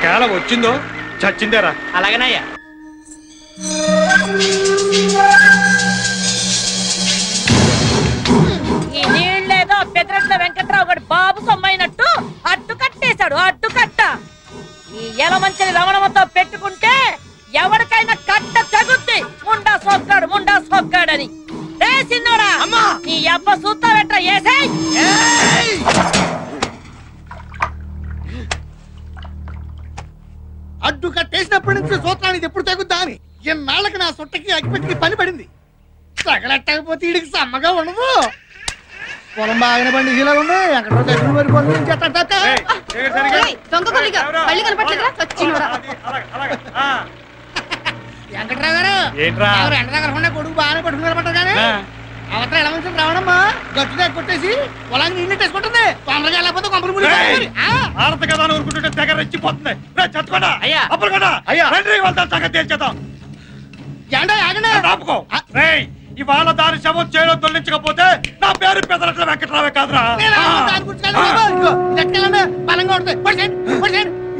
ఒకవేళ వచ్చిందో చచ్చిందేరా. అలాగేనయ్యా. ఈ నీళ్ళేదో పెదరెట్ల వెంకట్రావు గడి బాబు సొమ్మైనట్టు అడ్డు కట్టేశాడు. అడ్డు కట్ట ఈ ఎలమంచిని రమణమతో పెట్టుకుంటే ఎవరికైనా కట్ట తగుద్ది. ముండా సోక్కాడని సిన్నోడా నీ అబ్బ సూత్తావెట్రా ఏసేయ్. అడ్డు కట్టేసినప్పటి నుంచి సూత్రానికి ఎప్పుడు తగ్గుద్దా అని ఎన్నాళ్ళకి నా సొట్టకి అగ్గిపెట్టికి పని పడింది. తగలట్టకపోతే వీడికి సమ్మగా ఉండదు. పొలం బాగానే పండి ఇలా ఉంది. ఎక్కడో దగ్గర వరకు వెంకట్రావు గారు ఎండ దగ్గర ఉన్న కొడుకు బాగానే పట్టుకున్నారమంటారు కానీ అవతల ఎలా మంచి రావడమ్మా గట్టు దగ్గర కొట్టేసి పొలాన్ని నీళ్ళు వేసుకుంటుంది. తొందరగా వెళ్ళకపోతే కొంపలు ముడి ఆడత కదా ఊరుకుంటుంటే దగ్గర రెచ్చిపోతుంది. ఇవాళ దాని శవం చేయలో తొలగించకపోతే నా పేరు పెదరట్ల వెంకట్రావే కాదురా. బలంగా ఉంటుంది.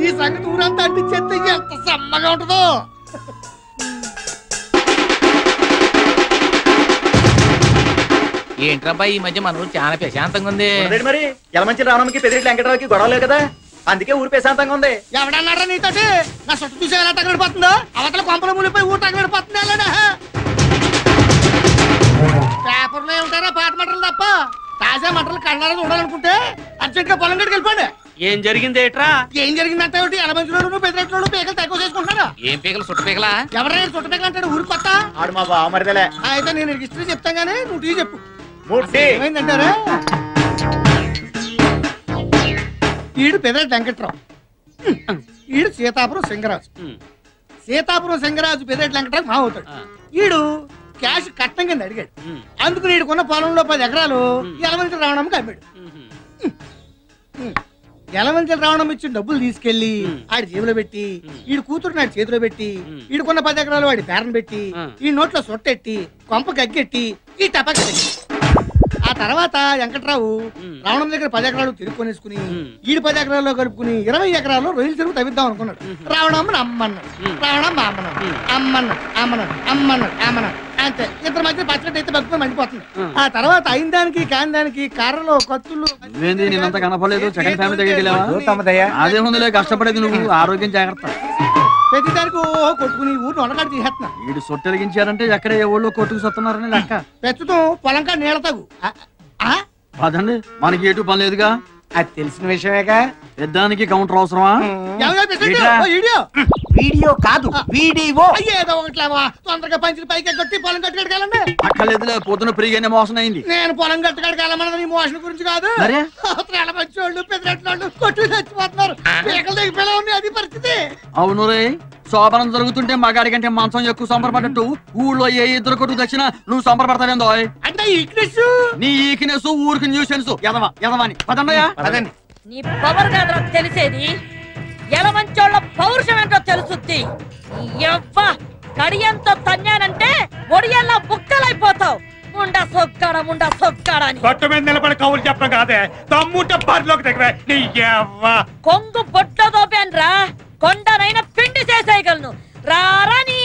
ఈ సంగతి ఊరంతా అంటించేస్తే ఎంత సమ్మగా ఉంటుందో. ఏంట్రాబాయ్ ఈ మధ్య మన ఊరు చాలా ప్రశాంతంగా ఉంది. మరి యలమంచి రావడానికి పెదిరెడ్డి వెంకటరావుకి గొడవలేదు కదా, అందుకే ఊరు ప్రశాంతంగా ఉంది. ఎవడన్నారా నీతోటి? నా చుట్టూ చూసి ఎలా తగలడిపోతుందో. అవతల కొంపల మునిపోయి ఊరు తగలడిపోతుంది. పేపర్లో ఏముంటారా పాత మంటలు తప్ప తాజా మంటలు కళ్ళారా చూడాలనుకుంటే అర్జెంట్ గా పొలం గడికి వెళ్ళిపోండి. ఏం జరిగింది ఏట్రా? ఏం జరిగిందంటే ఎలమంచిలో పెద్దరెట్లో పీకలు తక్కువ చేసుకుంటున్నారా? ఏం పీకలు? చుట్ట పీకలా? ఎవరైనా చుట్ట పీకలు అంటాడు ఊరు కొత్త. ఆడు మా బావమరిదలే. అయితే నేను హిస్టరీ చెప్తాను కానీ నువ్వు టీ చెప్పు. ఏమైందంటారా? ఈడు పెదరెడ్డి వెంకట్రావు, ఈడు సీతాపురం సింగరాజు. సీతాపురం సింగరాజు పెదరెడ్డి వెంకట్రావు మా అవుతాడు. ఈడు క్యాష్ కట్నం కింద అడిగాడు. అందుకు ఈడుకున్న పొలంలో 10 ఎకరాలు యలమంచి రావణమ్మకి అమ్మాడు. యలమంచి రావణం ఇచ్చిన డబ్బులు తీసుకెళ్లి ఆడి జేబులో పెట్టి ఈడు కూతురు నాడు చేతిలో పెట్టి ఈడుకున్న 10 ఎకరాలు వాడి పేరను పెట్టి ఈ నోట్లో సొట్టెట్టి కొంప గగ్గెట్టి ఈ టపాక. ఆ తర్వాత వెంకట్రావు రావణం దగ్గర 10 ఎకరాలు తిరుక్కొనేసుకుని ఈడు 10 ఎకరాల్లో కలుపుకుని 20 ఎకరాల్లో రొయ్యలు తిరుగు తవ్విద్దాం అనుకున్నాడు. రావణమ్మని అమ్మన్నాడు. రావణమ్మ అమ్మన్నాడు. అంతే. ఇద్దరు మధ్య పచ్చడి అయితే బతుకుని మండిపోతుంది. ఆ తర్వాత అయిన దానికి కాని దానికి కర్రలు కత్తులు కనపడలేదు. సెకండ్ ఫ్యామిలీ దగ్గరికి అదే ముందులే కష్టపడేది నువ్వు. ఆరోగ్యం జాగ్రత్త. ప్రతి దానికి కొట్టుకుని ఊరిని వండకాడు తీసేస్తున్నా. వీడు సొట్టెలిగించారంటే ఎక్కడ ఏ ఊళ్ళో కొట్టుకు సత్తున్నారని లెక్క. ప్రస్తుతం పొలం కాడ నీళ్ళ తగు అదండి మనకి ఎటు పని లేదుగా. అది తెలిసిన విషయమేగా. పెద్దానికి కౌంటర్ అవసరమా? వీడియో కాదు వీడియో. ఏదో ఒకట్లేవా తొందరగా పంచి పైకి కొట్టి పొలం కట్టుకెళ్ళండి. అక్కర్లేదులే, పొద్దున ఫ్రీగానే మోసం అయింది. నేను పొలం కట్టుకెళ్ళమన్నది మోషన్ గురించి కాదు. మంచోళ్ళు పెద్దలు కొట్టు చచ్చిపోతున్నారు. పీకలు దిగిపోయేలా ఉంది అది పరిస్థితి. అవును రే, శోభనం జరుగుతుంటే మగాడి కంటే మంచం ఎక్కువ సంబరపడ్డట్టు ఊళ్ళో ఏ ఇద్దరు కొట్టు దక్షిణ నువ్వు సంబరపడతావేందో. అంటే నీ ఈక్నెస్ ఊరికి న్యూసెన్స్. ఎదవాని పదండయ్యా. నీ పవర్ కాదురా తెలిసేది, ఎలమంచోళ్ళ పౌరుషం ఏంటో తెలుసుద్ది. కడియంతో తన్నానంటే ఒడియల్లా బుక్కలైపోతావు. ముండా సొక్కాడా అని గట్టు మీద నిలబడి కవులు చెప్పడం కాదే, తమ్ముంటే బరిలోకి దగ్గర కొంగు బొట్ల దోపాన్రా. కొండనైనా పిండి చేసేయగలను. రారా నీ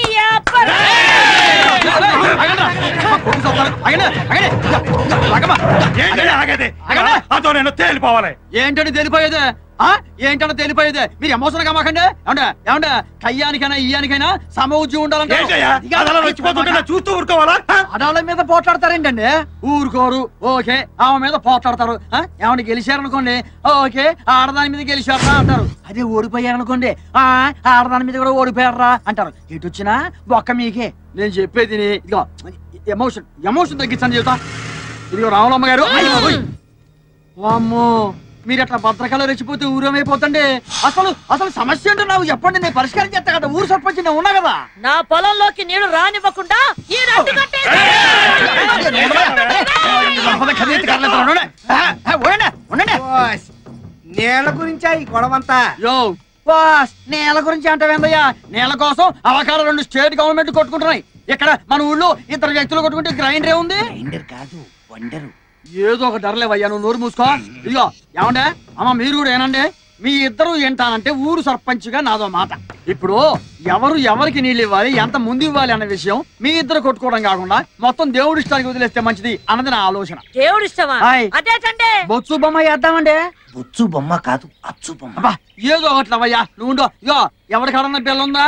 అదో నేను తేలిపోవాలి. ఏంటంటే తేలిపోయేదే? ఏంటన్నా తేలిపోయేదే? మీరు ఎమోషన్ గా మాకండి. ఏమంటే కయ్యానికైనా ఇయ్యానికైనా సమౌజ్యం ఉండాలంటే చూస్తూ ఊరుకోవాలా? ఆడాళ్ళ మీద పోట్లాడతారేంటండి? ఊరుకోరు. ఓకే, ఆమె మీద పోట్లాడతారు. ఏమన్నా గెలిచారనుకోండి, ఓకే ఆడదాని మీద గెలిచారా అంటారు. అదే ఓడిపోయారనుకోండి, ఆడదాని మీద కూడా ఓడిపోయారా అంటారు. ఎటు వచ్చినా ఒక్క మీకే. నేను చెప్పేది ఇదిగో ఎమోషన్ తగ్గించండి చెబుతా. ఇదిగో రావులమ్మ గారు, అమ్మో మీరు అట్లా భద్రకాలు రెచ్చిపోతే ఊరేమైపోతండి. అసలు సమస్య ఏంటో నాకు చెప్పండి, నేను పరిష్కారం చేస్తా కదా. ఊరు సర్పంచ్ నేను ఉన్నా కదా. నా పొలంలోకి నీళ్లు రానివ్వకుండా నేల గురించా ఈ గొడవంతా? నేల గురించి అంటావేందయ్యా? నేల కోసం అవకాశం 2 స్టేట్ గవర్నమెంట్ కొట్టుకుంటున్నాయి. ఇక్కడ మన ఊళ్ళో 2 వ్యక్తులు కొట్టుకుంటే గ్రైండర్ ఏముంది? కాదు వండరు. ఏదో ఒక ధరలేవయ్యా, నువ్వు నోరు మూసుకో. ఇదిగో ఏమండే అమ్మ మీరు కూడా ఏనండి, మీ ఇద్దరు ఏంటానంటే ఊరు సర్పంచ్గా నాదో మాట. ఇప్పుడు ఎవరు ఎవరికి నీళ్ళు ఇవ్వాలి, ఎంత ముందు ఇవ్వాలి అన్న విషయం మీ ఇద్దరు కొట్టుకోవడం కాకుండా మొత్తం దేవుడి ఇష్టానికి వదిలేస్తే మంచిది అన్నది నా ఆలోచన. దేవుడి ఇష్టమా? అదేటండి బొత్సు బొమ్మ వేద్దామండి. బొచ్చు బొమ్మ కాదు, అచ్చు బొమ్మ. అబ్బా ఏదో ఒకట్లవయ్యా, నువ్వు ఇగో ఎవరి కాడన్న బిల్ల ఉందా?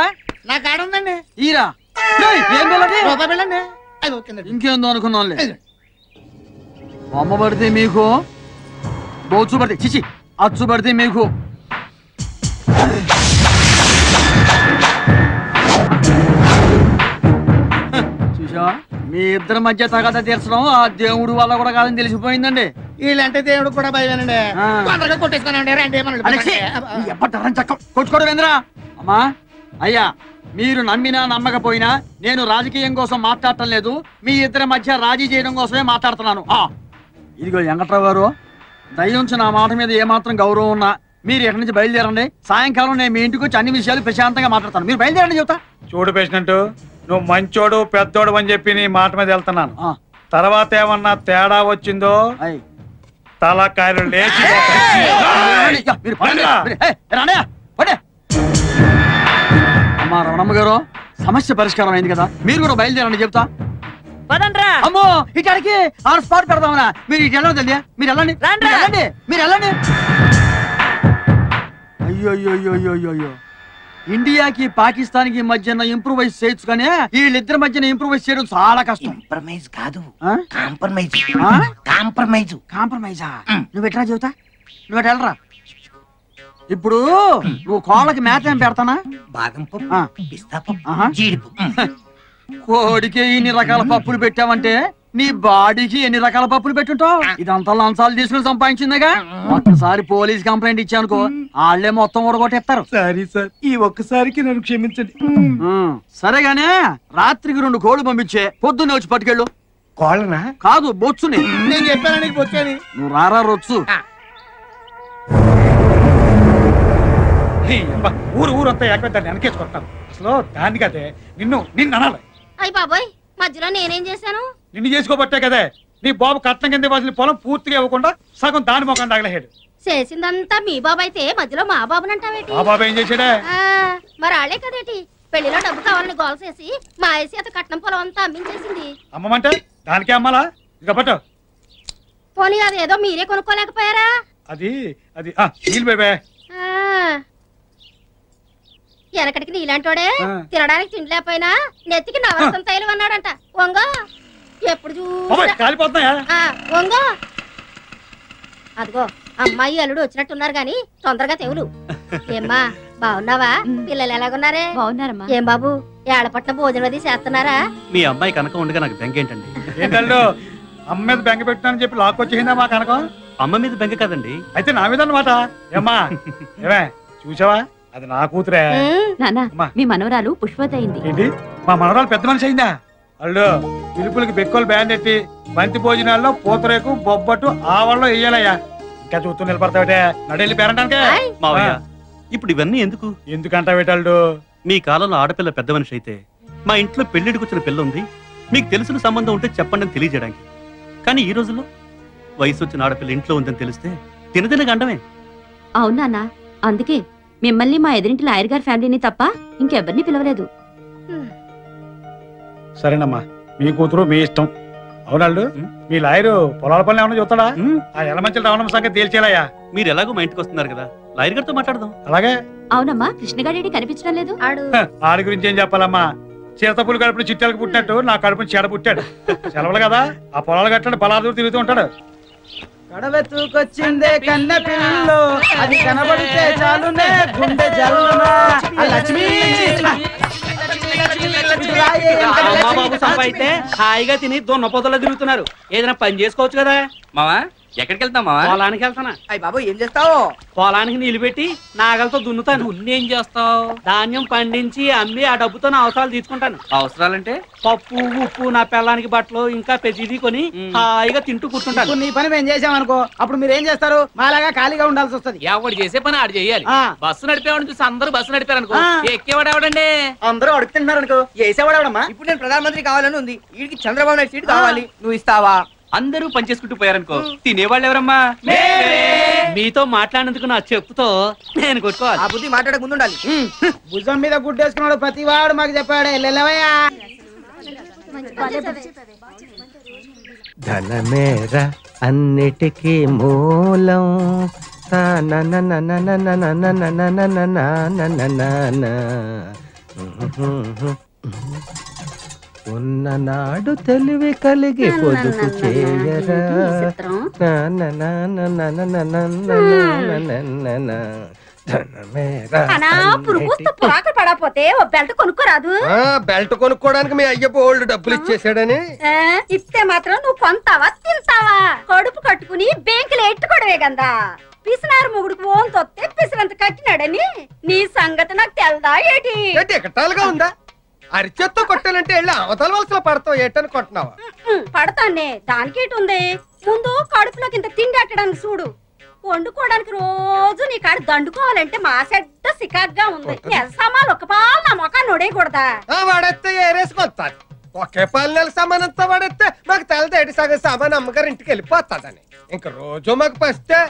నా కాడ ఉందండి. ఈరా ఏం బిల్లది? రూపాయి బిల్లండి. అది ఓకే. ఇంకేందో అనుకున్నాంలే. బొమ్మ పడితే మీకు, బొచ్చు పడితే చిచి అచ్చు పడితే మీకు. చూసావా, మీ ఇద్దరి మధ్య తగద తీర్చడం ఆ దేవుడు వల్ల కూడా కాదని తెలిసిపోయిందండి. వీళ్ళంటే దేవుడు కూడా భయమేనండి. తొందరగా కొట్టేసుకోనండి. రండి కొట్టుకోడు వేంద్రా. అమ్మా అయ్యా, మీరు నమ్మినా నమ్మకపోయినా నేను రాజకీయం కోసం మాట్లాడటం లేదు, మీ ఇద్దరి మధ్య రాజీ చేయడం కోసమే మాట్లాడుతున్నాను. ఇదిగో వెంకట్రావు గారు, దయ్యుంచి నా మాట మీద ఏమాత్రం గౌరవం ఉన్నా మీరు ఎక్కడి నుంచి బయలుదేరండి. సాయంకాలం నేను మీ ఇంటికి వచ్చి అన్ని విషయాలు ప్రశాంతంగా మాట్లాడతాను. మీరు బయలుదేరండి చెబుతా. చూడు పేషెంట్, నువ్వు మంచోడు పెద్దోడు అని చెప్పి నీ మాట మీద వెళ్తున్నాను. తర్వాత ఏమన్నా తేడా వచ్చిందో తలకాయలు లేచి అమ్మా రమణమ్మ గారు, సమస్య పరిష్కారం అయింది కదా, మీరు కూడా బయలుదేరండి చెప్తా. అమ్మో ఇక్కడికి ఆన్ స్పాట్ పెడదామనా? మీరు ఇటు వెళ్ళండి తెలియదా? మీరు వెళ్ళండి, మీరు వెళ్ళండి. అయ్యో అయ్యో, ఇండియాకి పాకిస్తాన్ కి మధ్యన ఇంప్రూవైజ్ చేయొచ్చు కానీ వీళ్ళిద్దరి మధ్యన ఇంప్రూవైజ్ చేయడం చాలా కష్టం. ఇంప్రమైజ్ కాదు, కాంప్రమైజ్. కాంప్రమైజా? నువ్వు ఎట్లా చెబుతా? నువ్వు ఎట్లా వెళ్ళరా? ఇప్పుడు నువ్వు కోళ్ళకి మేత ఏం పెడతానా? బాదం పప్పు, పిస్తా పప్పు, జీడిపప్పు. కోడికి ఇన్ని రకాల పప్పులు పెట్టావంటే నీ బాడీకి ఎన్ని రకాల పప్పులు పెట్టుంటావు? ఇదంతా లంచాలు తీసుకుని సంపాదించిందిగా. ఒక్కసారి పోలీస్ కంప్లైంట్ ఇచ్చానుకో, వాళ్ళే మొత్తం ఊడగొట్టేస్తారు. సారీ సార్, ఈ ఒక్కసారికి నన్ను క్షమించండి. సరేగానే రాత్రికి 2 కోళ్ళు పంపించే, పొద్దున్నే వచ్చి పట్టుకెళ్ళు. కోళ్ళనా? కాదు, బొచ్చుని. నేను చెప్పాను నీకు బొచ్చని. నువ్వు రారా రొచ్చు. ఊరంతా ఏకదాన్ని వెనకేసుకుంటాను. అసలు దాన్ని కదే నిన్ను అనాలి. అయ్య బాబోయ్, మధ్యలో నేనేం చేశాను? నిన్ను చేసుకోబట్టే కదే నీ బాబు కట్నం కింద ఇవ్వాల్సిన పొలం పూర్తిగా ఇవ్వకుండా సగం దాని మొఖం తగలహేడు. చేసిందంతా మీ బాబు అయితే మధ్యలో మా బాబునంటావేటి? మా బాబు ఏం చేశాడే? మరి ఆళ్లే కదేటి పెళ్లిలో డబ్బు కావాలని గోల చేసి మా చేత కట్నం పొలం అంతా అమ్మించేసింది. అమ్మమంటే దానికే అమ్మాలా? ఇక పట్టు. పోనీ అదేదో మీరే కొనుక్కోలేకపోయారా? అది నీళ్ళు బేబే. వెనకటికి నీలాంటోడే తినడానికి తిండి లేకపోయినా నెత్తికి నవరసం తైలం అన్నాడంట. వంగో ఎప్పుడు కాలిపోతున్నాయా? వంగో. అదిగో అమ్మాయి అల్లుడు వచ్చినట్టున్నారు గాని తొందరగా తెవులు. ఏమ్మా బాగున్నావా? పిల్లలు ఎలాగున్నారే? బాగున్నారమ్మా. ఏం బాబు ఏడపట్ల భోజనం అది చేస్తున్నారా? మీ అమ్మాయి కనకం ఉండగా నాకు బెంగ ఏంటండి? ఏంటల్లు అమ్మ మీద బెంగ పెట్టానని చెప్పి లాక్కొచ్చేసిందా మా కనకం? అమ్మ మీద బెంగ కదండి, అయితే నా మీద అన్నమాట. ఏమ్మా ఏమే చూసావా, అది నా కూతురే. నాన్న మీ మనవరాలు పుష్పవతి అయింది. ఏంటి, మా మనవరాలు పెద్ద మనిషి అయిందా? అల్లు పిలుపులకి బెక్కలు బ్యాండ్ ఎట్టి బంతి భోజనాల్లో పూతరేకు బొబ్బట్టు ఆవల్లో వేయాలయ్యా. ఇంకా చూస్తూ నిలబడతావిటే, నడెళ్ళి పేరంటానికే. మావయ్య ఇప్పుడు ఇవన్నీ ఎందుకు? ఎందుకంటావేటల్డు? మీ కాలంలో ఆడపిల్ల పెద్ద మనిషి అయితే మా ఇంట్లో పెళ్లిడికి వచ్చిన పిల్ల ఉంది, మీకు తెలిసిన సంబంధం ఉంటే చెప్పండి అని తెలియజేయడానికి. కానీ ఈ రోజుల్లో వయసు వచ్చిన ఆడపిల్ల ఇంట్లో ఉందని తెలిస్తే తినదిన గండమే. అవునా, అందుకే మిమ్మల్ని మా ఎదురింటి లాయర్ గారి ఫ్యామిలీని తప్ప ఇంకెవరిని పిలవలేదు. సరేనమ్మా, మీ కూతురు మీ ఇష్టం. అవునాళ్ళు మీ లాయరు పొలాల పనులు ఏమన్నా చూస్తాడా? ఆ ఎలమంచి రావడం సంగతి తేల్చేలాయా? మీరు ఎలాగో మా ఇంటికి వస్తున్నారు కదా, లాయర్ గారితో మాట్లాడదాం. అలాగే. అవునమ్మా, కృష్ణగాడి కనిపించడం లేదు. ఆడి గురించి ఏం చెప్పాలమ్మా, చిరతపులు కడుపుని చిట్టాలకు పుట్టినట్టు నా కడుపుని చెడ పుట్టాడు. సెలవులు కదా, ఆ పొలాలు కట్టండి పలాదూరు తిరుగుతూ ఉంటాడు. కడవెత్తుకొచ్చిందే కన్న పిల్లు, అది కనబడితే చాలునే గుండె జల్లునా. లక్ష్మి బాబు సంపాయితే హాయిగా తిని దొన్న పొదలో తిరుగుతున్నారు. ఏదైనా పని చేసుకోవచ్చు కదా. మావా ఎక్కడికి వెళ్తాం? మావా పొలానికి వెళ్తానా. అయ్య బాబు ఏం చేస్తావు? పొలానికి నీళ్లు పెట్టి నాగలతో దున్నుతాను. ఏం చేస్తావు? ధాన్యం పండించి అమ్మి ఆ డబ్బుతో నా అవసరాలు తీసుకుంటాను. అవసరాలంటే పప్పు ఉప్పు, నా పిల్లానికి బట్టలు, ఇంకా ప్రతిదీ కొని హాయిగా తింటూ కూర్చుంటాను. నీ పని మేము చేసామనుకో, అప్పుడు మీరు ఏం చేస్తారు? మాలాగా ఖాళీగా ఉండాల్సి వస్తుంది. ఎవడు చేసే పని ఆడు చేయాలి. బస్సు నడిపేవాడిని చూసి అందరూ బస్సు నడిపారు అనుకో, ఎక్కేవాడు ఎవడండి? అందరూ అడుగుతున్నారు అనుకో, చేసేవాడు ఎవడమ్మా? ఇప్పుడు నేను ప్రధానమంత్రి కావాలని ఉంది, వీడికి చంద్రబాబు నాయుడు సీట్ కావాలి, నువ్వు ఇస్తావా? అందరూ పనిచేసుకుంటూ పోయారనుకో తినేవాళ్ళు ఎవరమ్మా? మీతో మాట్లాడినందుకు నా చెప్పుతో నేను కొట్టుకోవాలి. ఆ బుద్ధి మాట్లాడక ముందు ఉండాలి. భుజం మీద గుడ్డేసుకున్నాడు ప్రతి వాడు మాకు చెప్పాడే. వెళ్ళవయ్యా. ధనమేరా అన్నిటికీ మూలం. ఉన్ననాడు తెలివి కలిగి పొదుపు చేయరా. పడపోతే ఓ బెల్ట్ కొనుక్కోరాదు. బెల్ట్ కొనుక్కోడానికి మీ అయ్య బోల్డ్ డబ్బులు ఇచ్చేసాడని. ఇస్తే మాత్రం నువ్వు కొంటావా తింటావా? కడుపు కట్టుకుని బ్యాంకులు ఎట్టుకోవడమే కదా. పిసినారు మొగుడుకు ఓన్ తొత్తే పిసినంత కట్టినాడని నీ సంగతి నాకు తెల్దా ఏటి? ఎకటాలుగా ఉందా? అరిచేత్తో కొట్టాలంటే వెళ్ళి అవతల వలసలో పడతావు ఏటని కొట్టినావా? పడతానే దానికేటి ఉంది. ముందు కడుపులోకి ఇంత తిండి అట్టడానికి చూడు. వండుకోవడానికి రోజు నీ కాడ దండుకోవాలంటే మా సెడ్డ సికాగ్గా ఉంది. నెల సామాన్లు ఒక పాలు నా మొఖాన్ని నొడేయకూడదా? వాడెత్తే ఏరేసుకొస్తాది. ఒకే పాలు నెల సామానంతా వాడెత్తే మాకు తెలదేటి సగం సామాన్ అమ్మగారు ఇంటికి వెళ్ళిపోతాదని. ఇంక రోజు మాకు పస్తే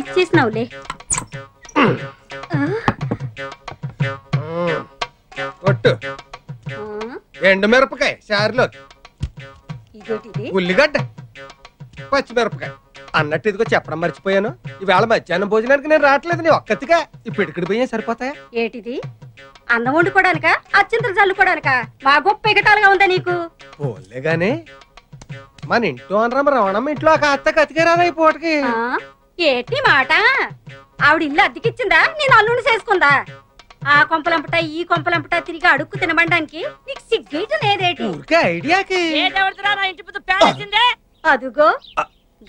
ఇచ్చేసినావులే. కొట్టు. ఎండు మిరపకాయ చారులో, ఉల్లిగడ్డ, పచ్చిమిరపకాయ అన్నట్టు ఇదిగో చెప్పడం మర్చిపోయాను. ఈవేళ మధ్యాహ్నం భోజనానికి నేను రావట్లేదు. నీ ఒక్కతిగా ఇప్పుడు ఇక్కడికి పోయే సరిపోతాయా? ఏటిది అన్నం వండుకోవడానికా అచ్చింతలు చల్లుకోవడానికా? మా గొప్ప ఎగటాలుగా ఉందా నీకు? పోలే గాని మన ఇంట్లో అనరమ్మ రవణమ్మ ఇంట్లో ఒక అత్త కతికేరాదైపోటకి. ఏటి మాట? ఆవిడ ఇల్లు అద్దెకిచ్చిందా? నేను అల్లుని చేసుకుందా? ఆ కొంపలంపట ఈ కొంపలంపట తిరిగి అడుక్కు తినబడడానికి నీకు సిగ్గేట లేదేటి? ఐడియాకి అదుగో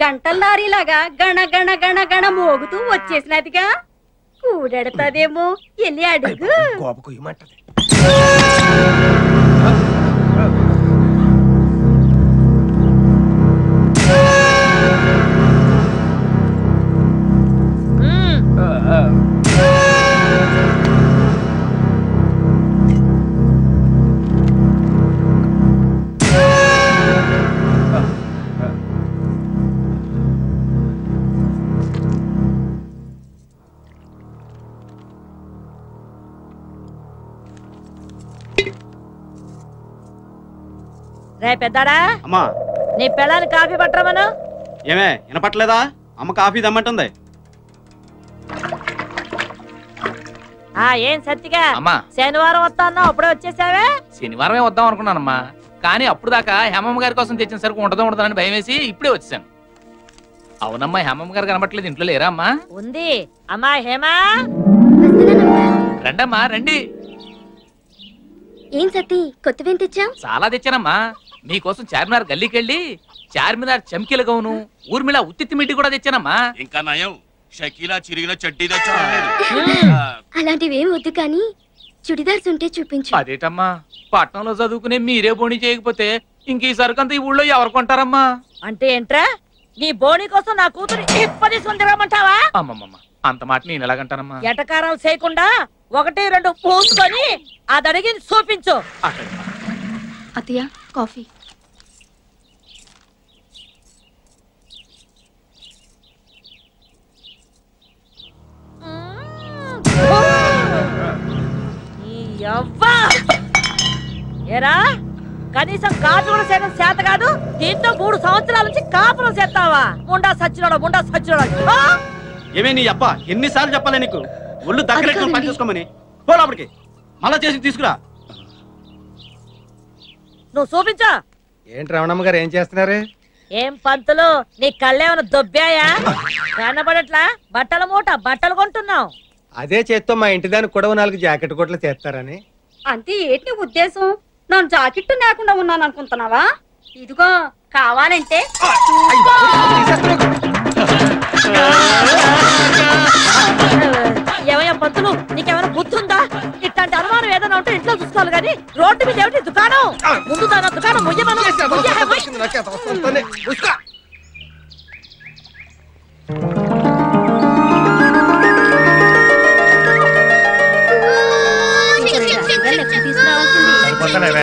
గంటల లారీలాగా గణ గణ గణ గణ మోగుతూ వచ్చేసినదిగా. కూడెడతాదేమో వెళ్ళి అడుగు. రే పెద్దాడా, అమ్మా నీ పిల్లని కాఫీ పట్టమను. ఏమే వినపట్లేదా? అమ్మ కాఫీ దమ్మంటుంది. ఏం సత్తిగా శనివారం వస్తా అన్నావు, అప్పుడే వచ్చేసావే? శనివారమే వద్దాం అనుకున్నానమ్మా, కానీ అప్పుడు దాకా హేమమ్మ గారి కోసం తెచ్చిన సరుకు ఉండదని భయం వేసి ఇప్పుడే వచ్చాను. అవునమ్మా, హేమమ్మ గారు కనబట్లేదు. ఇంట్లో లేరా అమ్మా? ఉంది. అమ్మా హేమా, రండమ్మా రండి. ఏం సత్తి కొత్తవేం తెచ్చా? చాలా తెచ్చానమ్మా. మీకోసం చార్మినార్ గల్లీకి వెళ్ళి చార్మినార్ చమ్కీల గౌను, ఊర్మిళ ఉత్తిత్తి మిట్టి కూడా తెచ్చానమ్మా. ఇంకా నయం షకీలా చిరిగిన చడ్డీ తెచ్చా. అలాంటివేం వద్దు కానీ చుడిదార్స్ ఉంటే చూపించు. అదేటమ్మా, పట్నంలో చదువుకునే మీరే బోణి చేయకపోతే ఇంక ఈ సరుకంతా ఈ ఊళ్ళో ఎవరు కొంటారమ్మా? అంటే ఏంట్రా, నీ బోణి కోసం నా కూతురు ఇప్పటి సుందరమంటావా? అమ్మమ్మమ్మ, అంత మాట నేను ఎలాగంటానమ్మా? ఎటకారాలు చేయకుండా 1-2 పూసుకొని అది అడిగి చూపించు. అత్తయ్య కాఫీ. ఏరా, కనీసం కాఫీ కూడా చేయడం చేత కాదు, దీంతో 3 సంవత్సరాల నుంచి కాపురం చేస్తావా? ముండా సచ్చినోడా. ఏమే నీ అప్ప ఎన్నిసార్లు చెప్పాలి నీకు? ఒళ్ళు దగ్గర పని చేసుకోమని. పోలాపడికి మళ్ళా చేసి తీసుకురా. నువ్వు చూపించా. ఏంటి రమణమ్మ గారు ఏం చేస్తున్నారు? ఏం పంతులు, నీ కళ్ళేమన్నా దొబ్బాయా? కనబడట్లా? బట్టల మూట బట్టలు కొంటున్నావు. అదే చేత్తో మా ఇంటి దానికి కూడా 4 జాకెట్ కోట్లు చేస్తారని. అంతే ఏంటి ఉద్దేశం? నన్ను జాకెట్ లేకుండా ఉన్నాను అనుకుంటున్నావా? ఇదిగో కావాలంటే ఏమయ్యా పంతులు, నీకేమైనా బుద్ధి ఉందా? ఇట్లాంటి అనుమానం ఏదైనా ఉంటే ఇంట్లో చూసుకోవాలి కానీ రోడ్డు మీద ఏమిటి దుకాణం? ముందు దాని దుకాణం ముయ్యమను.